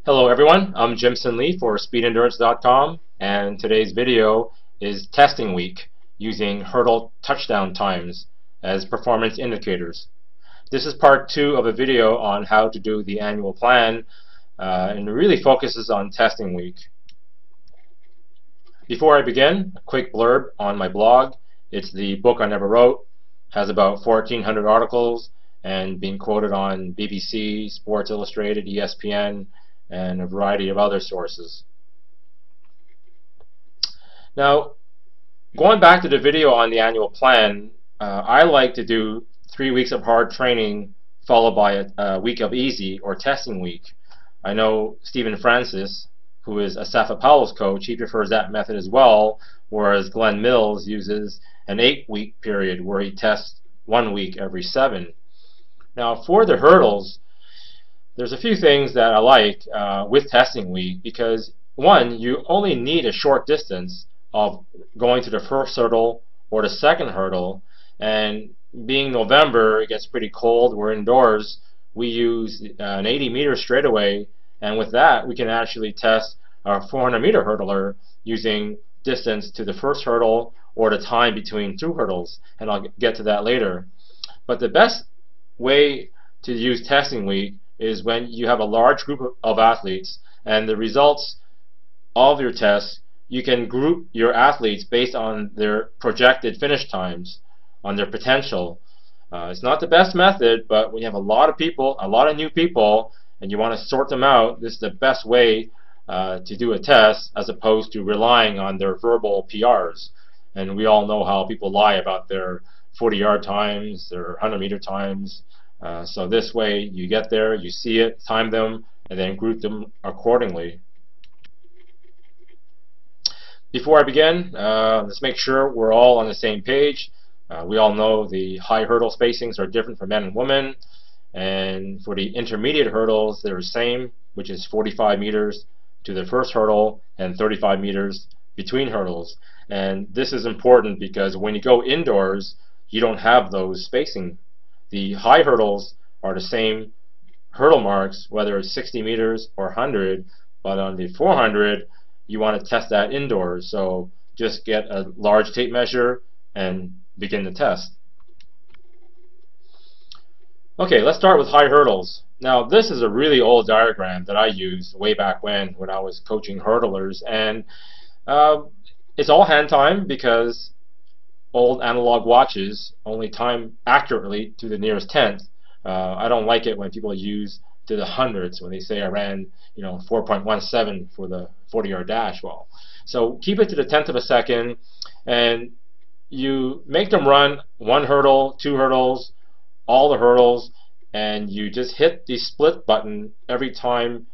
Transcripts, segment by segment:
Hello everyone, I'm Jimson Lee for SpeedEndurance.com, and today's video is testing week using hurdle touchdown times as performance indicators. This is part 2 of a video on how to do the annual plan, and it really focuses on testing week. Before I begin, a quick blurb on my blog. It's the book I never wrote, has about 1,400 articles and being quoted on BBC, Sports Illustrated, ESPN, and a variety of other sources. Now, going back to the video on the annual plan, I like to do 3 weeks of hard training followed by a week of easy or testing week. I know Stephen Francis, who is Asaf Apollo's coach, he prefers that method as well, whereas Glenn Mills uses an 8-week period where he tests 1 week every 7. Now, for the hurdles, there's a few things that I like with testing week because, one, you only need a short distance of going to the first hurdle or the second hurdle, and being November, it gets pretty cold, we're indoors, we use an 80-meter straightaway, and with that we can actually test our 400-meter hurdler using distance to the first hurdle or the time between 2 hurdles, and I'll get to that later. But the best way to use testing week is when you have a large group of athletes and the results of your tests, you can group your athletes based on their projected finish times, on their potential. It's not the best method, but when you have a lot of people, a lot of new people, and you want to sort them out, this is the best way to do a test as opposed to relying on their verbal PRs. And we all know how people lie about their 40-yard times, their 100-meter times. So this way you get there, you see it, time them, and then group them accordingly. Before I begin, let's make sure we're all on the same page. We all know the high hurdle spacings are different for men and women, and for the intermediate hurdles they're the same, which is 45 meters to the first hurdle and 35 meters between hurdles. And this is important because when you go indoors, you don't have those spacing. The high hurdles are the same hurdle marks, whether it's 60 meters or 100, but on the 400, you want to test that indoors. So just get a large tape measure and begin the test. Okay, let's start with high hurdles. Now, this is a really old diagram that I used way back when I was coaching hurdlers, and it's all hand time because old analog watches only time accurately to the nearest tenth. I don't like it when people use to the hundreds when they say I ran 4.17 for the 40-yard dash. Well, so keep it to the tenth of a second, and you make them run 1 hurdle, 2 hurdles, all the hurdles, and you just hit the split button every time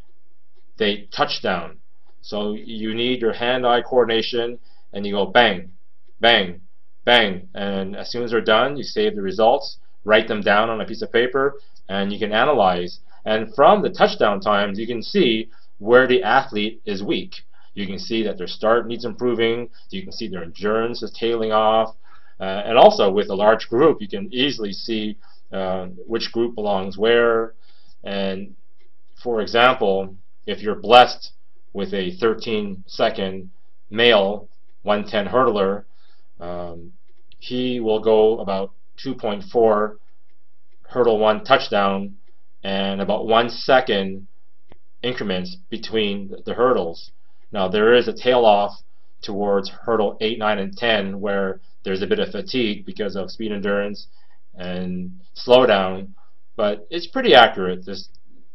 they touch down. So you need your hand-eye coordination, and you go bang, bang, bang, and as soon as they're done, you save the results, write them down on a piece of paper, and you can analyze. And from the touchdown times, you can see where the athlete is weak. You can see that their start needs improving. You can see their endurance is tailing off. And also with a large group, you can easily see which group belongs where. And for example, if you're blessed with a 13-second male 110 hurdler, he will go about 2.4 hurdle 1 touchdown and about 1 second increments between the hurdles. Now there is a tail off towards hurdle 8, 9, and 10 where there's a bit of fatigue because of speed endurance and slowdown, but it's pretty accurate,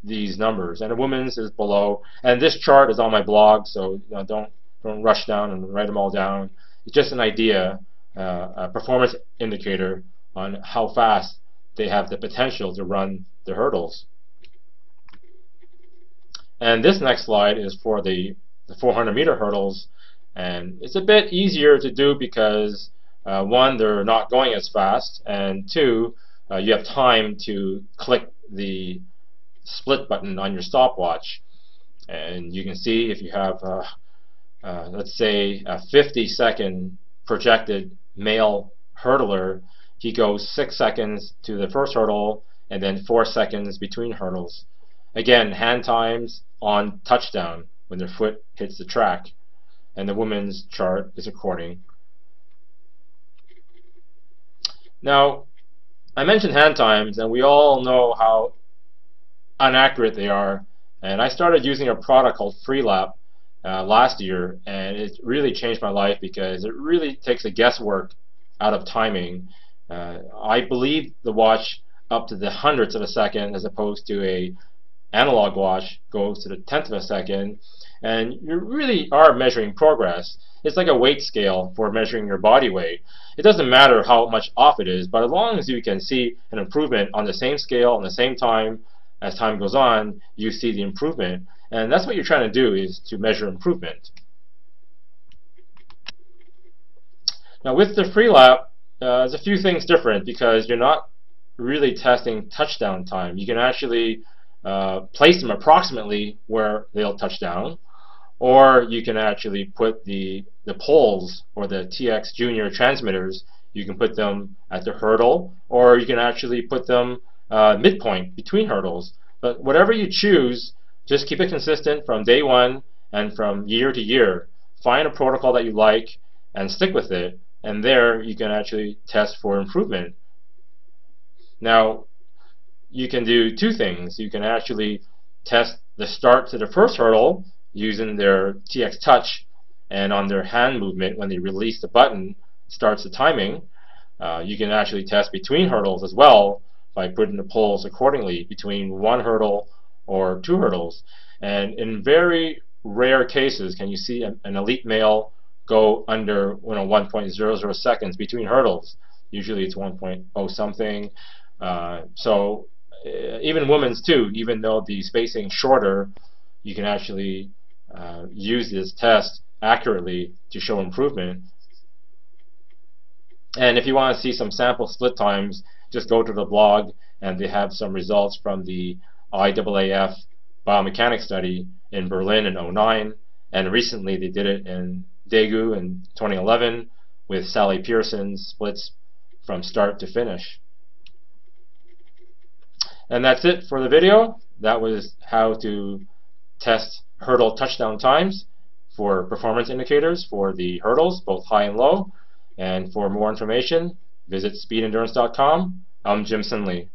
these numbers. And a woman's is below, and this chart is on my blog, so don't rush down and write them all down. It's just an idea, a performance indicator on how fast they have the potential to run the hurdles. And this next slide is for the 400-meter hurdles, and it's a bit easier to do because one, they're not going as fast, and two, you have time to click the split button on your stopwatch. And you can see if you have let's say a 50-second projected male hurdler, he goes 6 seconds to the first hurdle and then 4 seconds between hurdles. Again, hand times on touchdown when their foot hits the track, and the women's chart is according. Now, I mentioned hand times, and we all know how inaccurate they are, and I started using a product called Freelap last year, and it really changed my life because it really takes the guesswork out of timing. I believe the watch up to the hundredths of a second as opposed to a analog watch goes to the tenth of a second, and you really are measuring progress. It's like a weight scale for measuring your body weight. It doesn't matter how much off it is, but as long as you can see an improvement on the same scale on the same time, as time goes on, you see the improvement. And that's what you're trying to do, is to measure improvement. Now with the Freelap, there's a few things different because you're not really testing touchdown time. You can actually place them approximately where they'll touch down, or you can actually put the poles or the TX Junior transmitters, you can put them at the hurdle, or you can actually put them midpoint between hurdles. But whatever you choose, just keep it consistent from day one and from year to year. Find a protocol that you like and stick with it, and there you can actually test for improvement. Now, you can do two things. You can actually test the start to the first hurdle using their TX Touch, and on their hand movement when they release the button starts the timing. You can actually test between hurdles as well by putting the poles accordingly between one hurdle or two hurdles. And in very rare cases can you see an elite male go under 1.00 seconds between hurdles. Usually it's 1.0 something. So even women's too, even though the spacing is shorter, you can actually use this test accurately to show improvement. And if you want to see some sample split times, just go to the blog, and they have some results from the IAAF biomechanics study in Berlin in 2009, and recently they did it in Daegu in 2011 with Sally Pearson's splits from start to finish. And that's it for the video. That was how to test hurdle touchdown times for performance indicators for the hurdles, both high and low. And for more information, visit speedendurance.com. I'm Jim Sinley.